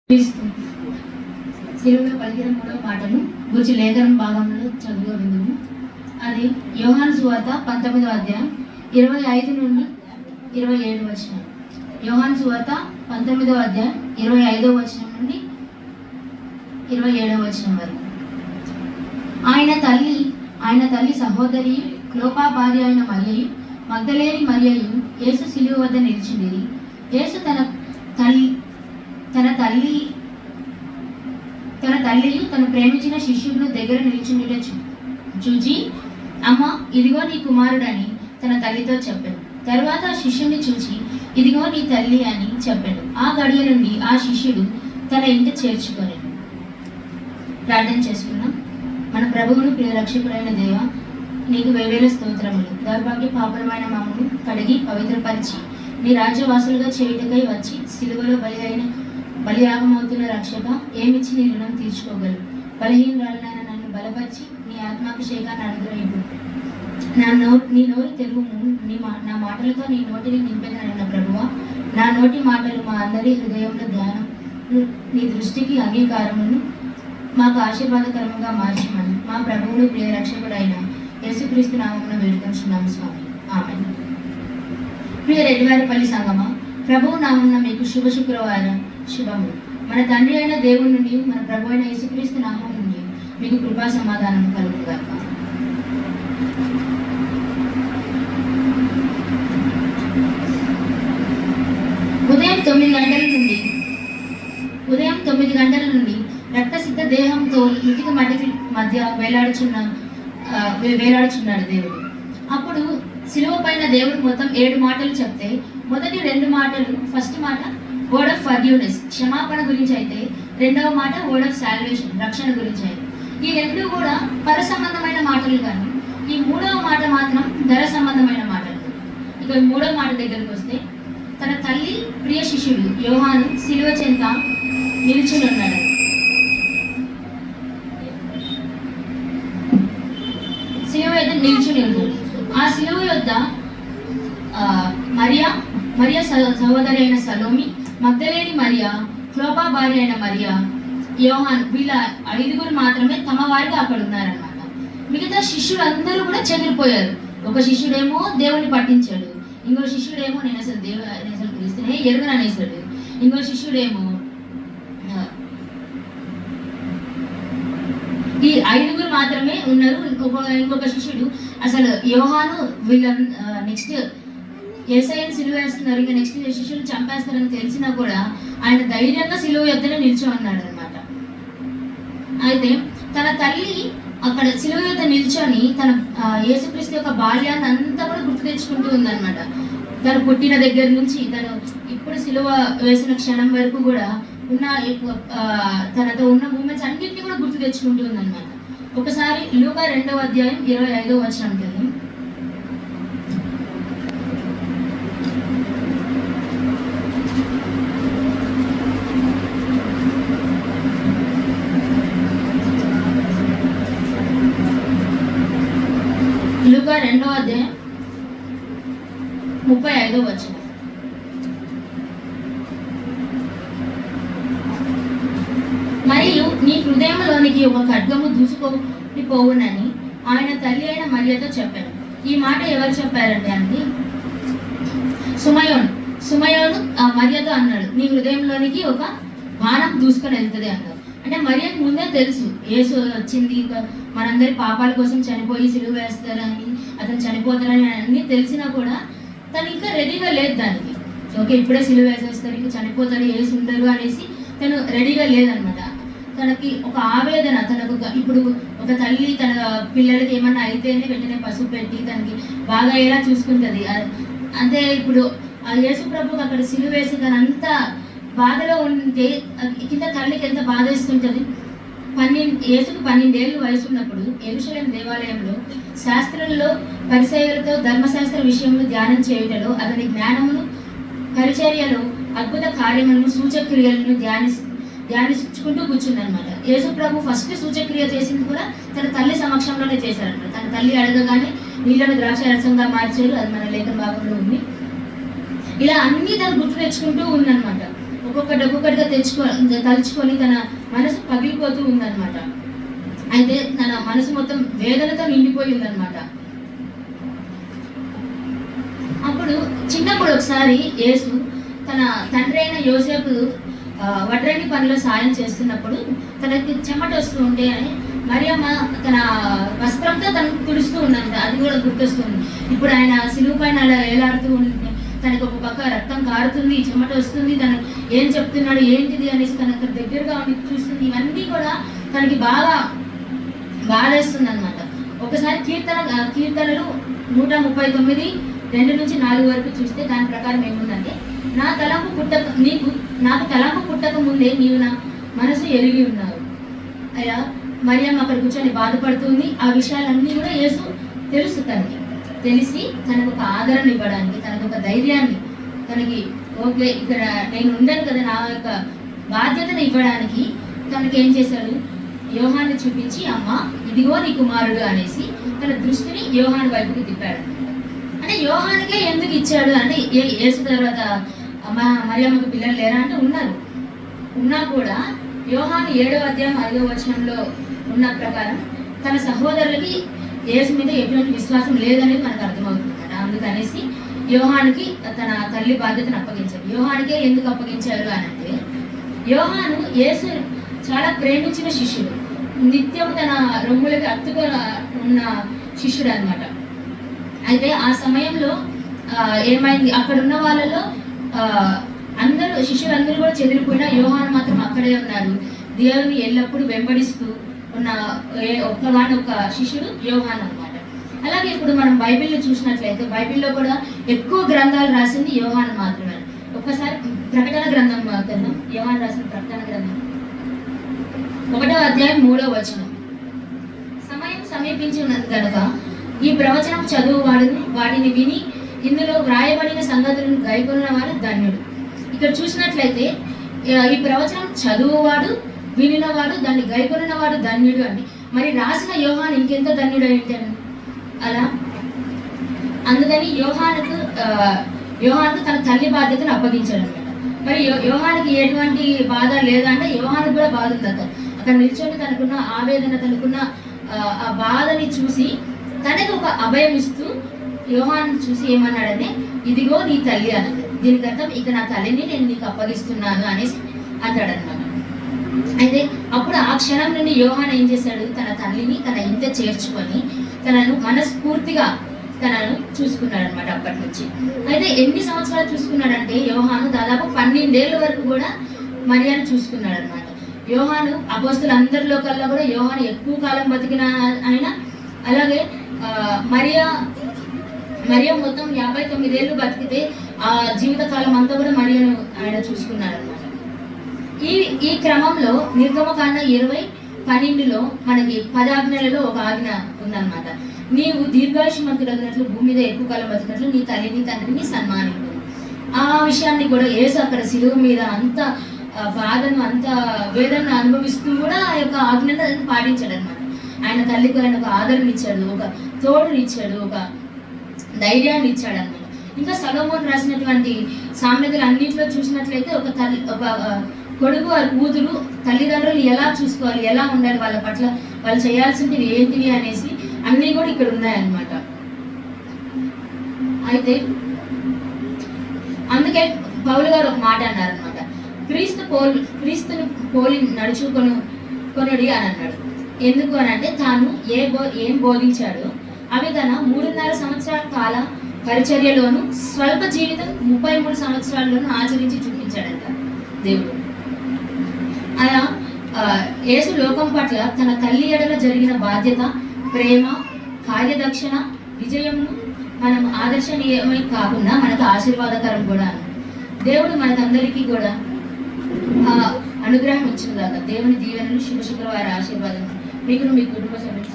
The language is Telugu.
సిలువలో పలికిన మూడవ మాటను గురించి లేఖనం భాగంలో చదువు విందుము. అది యోహాను సువార్త 19వ అధ్యాయం 25 నుండి 27 వచనం. యోహాను సువార్త 19వ అధ్యాయం 25వ వచనం నుండి 27వ వచనం వరకు. ఆయన తల్లి సహోదరి క్లోపా భార్య అయిన మరియయు మగ్దలేని మరియయు యేసు సిలువ వద్ద నిలిచింది. యేసు తన తల్లియు తను ప్రేమించిన శిష్యుడిని దగ్గర నిలిచిండుట చూచి, అమ్మ, ఇదిగో నీ కుమారుడని తన తల్లితో చెప్పాడు. తర్వాత ఆ శిష్యుడిని చూచి, ఇదిగో నీ తల్లి అని చెప్పాడు. ఆ గడియ నుండి ఆ శిష్యుడు తన ఇంట చేర్చుకోలేదు. ప్రార్థన చేసుకున్నాం. మన ప్రభువును ప్రియ రక్షకుడైన దేవ, నీకు వేవేల స్తోత్రములు. దౌర్భాగ్య పాపలమైన మమ్మను కడిగి పవిత్రపరిచి నీ రాజ్యవాసులుగా చేయుటకై వచ్చి సిలువలో బలియాగమవుతున్న రక్షక, ఏమిచ్చి నీ రుణం తీర్చుకోగలరు? బలహీనురాలైన నన్ను బలపరిచి నీ ఆత్మాభిషేకాన్ని అనుగ్రహింపు. నీ నోరు తెలుగుము, నా మాటలతో నీ నోటిని నింపెదనన్న ప్రభువా, నా నోటి మాటలు మా అందరి హృదయంలో ధ్యానం, నీ దృష్టికి అంగీకారమును మాకు ఆశీర్వాదకరంగా మార్చమని మా ప్రభువును ప్రియ రక్షకుడైన యేసుక్రీస్తు నామమున వేడుకొంచున్నాము స్వామి. ఆమేన్. ప్రియ రెడ్డివారిపల్లి సంగమ, ప్రభువు నామమున మీకు శుభ శుక్రవారం శుభములు. మన తండ్రి అయిన దేవుని నుండి మన ప్రభు అయిన యేసుక్రీస్తు నామం నుండి మీకు కృపా సమాధానం కలుగుగాక. ఉదయం 9 గంటల నుండి రక్తసిద్ధ దేహంతో ఇటుక మట్టి మధ్య వేలాడుచున్నాడు దేవుడు. అప్పుడు సిలువ పైన దేవుడు మొత్తం 7 మాటలు చెప్తే, మొదటి 2 మాటలు, ఫస్ట్ మాట వర్డ్ ఆఫ్ ఫర్గివ్నెస్, క్షమాపణ గురించి అయితే, రెండవ మాట వర్డ్ ఆఫ్ సాల్వేషన్, రక్షణ గురించి అయితే. ఈ 2 కూడా పర సంబంధమైన మాటలు, కానీ ఈ 3వ మాట మాత్రం ధర సంబంధమైన మాటలు. ఇక 3వ మాట దగ్గరకు వస్తే, తన తల్లి ప్రియ శిష్యుడు యోహాను సిలువ చెంత నిల్చుని ఉన్నాడు. సిలువ యొద్ద నిల్చుని ఉన్నాడు. ఆ సిలువ యొద్ద మరియా సహోదరి అయిన సలోమి, మగ్దలేని మరియా, క్లోపా భార్య అయిన మరియా, యోహాన్, వీళ్ళ 5 మాత్రమే తమ వారిగా అక్కడ ఉన్నారనమాట. మిగతా శిష్యులందరూ కూడా చెదిరిపోయారు. ఒక శిష్యుడేమో దేవుని పట్టించాడు, ఇంకో శిష్యుడేమో నేను అసలు క్రీస్తునే ఎరుగను అనేసాడు, ఇంకో శిష్యుడేమో ఈ 5 మాత్రమే ఉన్నారు. ఇంకొక శిష్యుడు అసలు యోహాను వీళ్ళ నెక్స్ట్ యేసయ్యను సిలువ వేస్తున్నారు, ఇంకా నెక్స్ట్ శిష్యులు చంపేస్తారని తెలిసినా కూడా ఆయన ధైర్యంగా సిలువ యొద్దనే నిల్చోన్నాడు అనమాట. అయితే తన తల్లి అక్కడ సిలువ యొద్ద నిల్చొని తన యేసుక్రీస్తు యొక్క బాల్యాన్ని అంతా కూడా గుర్తు తెచ్చుకుంటూ ఉందన్నమాట. తను పుట్టిన దగ్గర నుంచి తను ఇప్పుడు సిలువ వేసిన క్షణం వరకు కూడా ఉన్న తనతో ఉన్న మూమెంట్స్ అన్నింటినీ కూడా గుర్తు తెచ్చుకుంటూ ఉందన్నమాట. ఒకసారి లూకా 2వ అధ్యాయం 25వ వచనం ఉంటుంది. లూకా 2వ అధ్యాయం 35వ వచనం. మరియు నీ హృదయంలోనికి ఒక ఖడ్గము దూసుకొని పోవునని ఆయన తల్లి అయిన మరియతో చెప్పాను. ఈ మాట ఎవరు చెప్పారంటే అండి, సుమయోను మరియతో అన్నాడు, నీ హృదయంలోనికి ఒక బాణం దూసుకొని వెళ్తుంది అన్నాడు. అంటే మరియకు ముందే తెలుసు యేసు వచ్చింది, మనందరి పాపాల కోసం చనిపోయి సిలువ వేస్తారని, అతను చనిపోతారని అన్నీ తెలిసినా కూడా తను ఇంకా రెడీగా లేదు దానికి. ఓకే, ఇప్పుడే సిలువ వేసేస్తారు, ఇంకా చనిపోతారు, యేసు ఉండరు అనేసి తను రెడీగా లేదనమాట. తనకి ఒక ఆవేదన, తనకు ఇప్పుడు ఒక తల్లి తన పిల్లలకి ఏమన్నా అయితేనే వెంటనే పసుపు పెట్టి తనకి బాగా ఎలా చూసుకుంటుంది. అంటే ఇప్పుడు ఆ యేసు ప్రభుకి అక్కడ సిలువ వేసి తనంతా బాధలో ఉంటే కింద తల్లికి ఎంత బాధ ఇస్తుంటుంది. యేసుకు 12 ఏళ్ళు వయసు ఉన్నప్పుడు యెరూషలేము దేవాలయంలో శాస్త్రంలో పరిసయ్యులతో ధర్మశాస్త్ర విషయంలో ధ్యానం చేయుటలో అతని జ్ఞానమును, పరిచర్యలో అద్భుత కార్యములను, సూచక్రియలను ధ్యానించుకుంటూ కూర్చుందనమాట. యేసు ప్రభు ఫస్ట్ సూచక్రియ చేసింది కూడా తన తల్లి సమక్షంలోనే చేశారనమాట. తన తల్లి అడగగానే నీళ్ళను ద్రాక్ష రసంగా మార్చారు, అది మన లేఖన భాగంలో ఉంది. ఇలా అన్ని తను గుర్తు తెచ్చుకుంటూ ఉందనమాట. ఒక్కొక్కటిగా తలుచుకొని తన మనసు పగిలిపోతూ ఉందన్నమాట. అయితే తన మనసు మొత్తం వేదనతో నిండిపోయి ఉందన్నమాట. అప్పుడు చిన్నప్పుడు ఒకసారి యేసు తన తండ్రి అయిన యోసేపు వడ్రంగి పనిలో సాయం చేస్తున్నప్పుడు తనకి చెమట వస్తూ ఉంటే మరియమ్మ తన వస్త్రంతో తనకు తుడుస్తూ ఉన్నది. అది కూడా గుర్తొస్తుంది. ఇప్పుడు ఆయన సిలువు పైన అలా వేలాడుతూ ఉంటే తనకు ఒక పక్క రక్తం కారుతుంది, చెమట వస్తుంది, తను ఏం చెప్తున్నాడు ఏంటిది అనేసి తనకు దగ్గరగా ఉండి చూస్తుంది. ఇవన్నీ కూడా తనకి బాగా బాధేస్తుంది అనమాట. ఒకసారి కీర్తనలు 139:2-4 వరకు చూస్తే దాని ప్రకారం ఏముందంటే, నాకు తలంపు పుట్టక ముందే నీవు నా మనసు ఎరిగి ఉన్నారు. అలా మరియమ్మ అక్కడ కూర్చొని బాధపడుతుంది. ఆ విషయాలన్నీ కూడా యేసు తెలుసు. తనకి తెలిసి తనకు ఒక ఆదరణ ఇవ్వడానికి, తనకు ఒక ధైర్యాన్ని, తనకి ఓకే ఇక్కడ నేను ఉండను కదా, నా యొక్క బాధ్యతను ఇవ్వడానికి తనకి ఏం చేశాడు, యోహాన్ని చూపించి అమ్మ ఇదిగో నీ కుమారుడు అనేసి తన దృష్టిని యోహాను వైపుకి తిప్పాడు. అంటే యోహానికే ఎందుకు ఇచ్చాడు అంటే, యేసు తర్వాత మరియమ్మకు పిల్లలు లేరా అంటే ఉన్నారు. ఉన్నా కూడా యోహాను 7వ అధ్యాయం 5వ వచనంలో ఉన్న ప్రకారం తన సహోదరులకి యేసు మీద ఎటువంటి విశ్వాసం లేదనేది మనకు అర్థమవుతుంది. అందుకనేసి యోహానికి తన తల్లి బాధ్యతను అప్పగించారు. యోహానికే ఎందుకు అప్పగించారు అని అంటే, యోహాను యేసు చాలా ప్రేమించిన శిష్యుడు, నిత్యం తన రొమ్ములకి అత్తుగా ఉన్న శిష్యుడు అనమాట. అయితే ఆ సమయంలో ఏమైంది, అక్కడ ఉన్న వాళ్ళలో శిష్యులందరూ కూడా చెదిరిపోయినా యోహాను మాత్రం అక్కడే ఉన్నారు. దేవుని ఎల్లప్పుడూ వెంబడిస్తూ ఉన్న ఒక్క శిష్యుడు యోహాను అనమాట. అలాగే ఇప్పుడు మనం బైబిల్లో చూసినట్లయితే బైబిల్లో కూడా ఎక్కువ గ్రంథాలు రాసింది యోహాను మాత్రమే. ఒక్కసారి ప్రకటన గ్రంథం యోహాను రాసిన ప్రకటన గ్రంథం 1వ అధ్యాయం 3వ వచనం. సమయం సమీపించి ఉన్నది కనుక ఈ ప్రవచనం చదువువాడును వాటిని విని ఇందులో వ్రాయబడిన సంగతులను గైకొన్న వాడు ధన్యుడు. ఇక్కడ చూసినట్లయితే ఈ ప్రవచనం చదువువాడు, వినినవాడు, దాన్ని గైకొన్నవాడు ధన్యుడు అండి. మరి రాసిన యోహాను ఇంకెంత ధన్యుడు ఏంటండి అలా. అందుకని యోహానుకు తన తల్లి బాధ్యతను అప్పగించాడు అనమాట. మరి యోహానికి ఎటువంటి బాధ లేదా అంటే, యోహానికి కూడా బాధ ఉంది. అక్కడ నిల్చొని తనకున్న ఆవేదన, తనకున్న ఆ బాధని చూసి తనకు ఒక అభయం ఇస్తూ యోహాను చూసి ఏమన్నాడని, ఇదిగో నీ తల్లి అన్నది. దీనికి అర్థం ఇక నా తల్లిని నేను నీకు అప్పగిస్తున్నాను అనేసి అంటాడనమాట. అయితే అప్పుడు ఆ క్షణం నుండి యోహాను ఏం చేశాడు, తన తల్లిని తన ఇంట చేర్చుకొని తనను మనస్ఫూర్తిగా తనను చూసుకున్నాడు అనమాట అప్పటి నుంచి. అయితే ఎన్ని సంవత్సరాలు చూసుకున్నాడంటే, యోహాను దాదాపు 12 ఏళ్ళ వరకు కూడా మరియాను చూసుకున్నాడు అనమాట. యోహాను అపోస్తలులందరిలో కల్లా కూడా యోహాను ఎక్కువ కాలం బతికిన ఆయన. అలాగే మరియా మొత్తం 59 ఏళ్ళు బతికితే ఆ జీవితకాలం అంతా కూడా మరియను ఆయన చూసుకున్నాడు అనమాట. ఈ క్రమంలో నిర్గమకాండ 20:12లో మనకి 10 ఆజ్ఞలలో ఒక ఆజ్ఞ ఉందన్నమాట. నీవు దీర్ఘాయుష్మంతుడగినట్లు భూమి మీద ఎక్కువ కాలం బతికినట్లు నీ తల్లిని తండ్రిని సన్మానించు. ఆ విషయాన్ని కూడా యేసు అక్కడ శిలువ మీద అంత బాధను, అంత వేదనను అనుభవిస్తూ కూడా ఆ యొక్క ఆజ్ఞను పాటించాడు అనమాట. ఆయన తల్లికి ఆయన ఒక ఆదరణ ఇచ్చాడు, ఒక తోడునిచ్చాడు, ఒక ధైర్యాన్ని ఇచ్చాడు అనమాట. ఇంకా సొలొమోను రాసినటువంటి సామెతలు అన్నింటిలో చూసినట్లయితే ఒక కొడుకు వారి కూతురు తల్లిదండ్రులు ఎలా చూసుకోవాలి, ఎలా ఉండాలి, వాళ్ళ పట్ల వాళ్ళు చేయాల్సినవి ఏంటివి అనేసి అన్నీ కూడా ఇక్కడ ఉన్నాయన్నమాట. అయితే అందుకే పౌలు గారు ఒక మాట అన్నారు అనమాట, క్రీస్తుని పోలి నడుచుకొనుడి అని అన్నాడు. ఎందుకు అని అంటే, తాను ఏం బోధించాడో అవి తన 3.5 సంవత్సరాల కాల పరిచర్యలోను స్వల్ప జీవితం 33 సంవత్సరాల్లోనూ ఆచరించి చూపించాడంట దేవుడు. అలా యేసు లోకం పట్ల తన తల్లి ఎడల జరిగిన బాధ్యత, ప్రేమ, కార్యదక్షణ, విజయమును మనం ఆదర్శనీయమై కాకుండా మనకు ఆశీర్వాదకరం కూడా. దేవుడు మనకందరికీ కూడా అనుగ్రహం ఇచ్చిందాక దేవుని దీవెనలు, శుభ శుక్రవార ఆశీర్వాదం మీకు మీ కుటుంబ సభ్యులు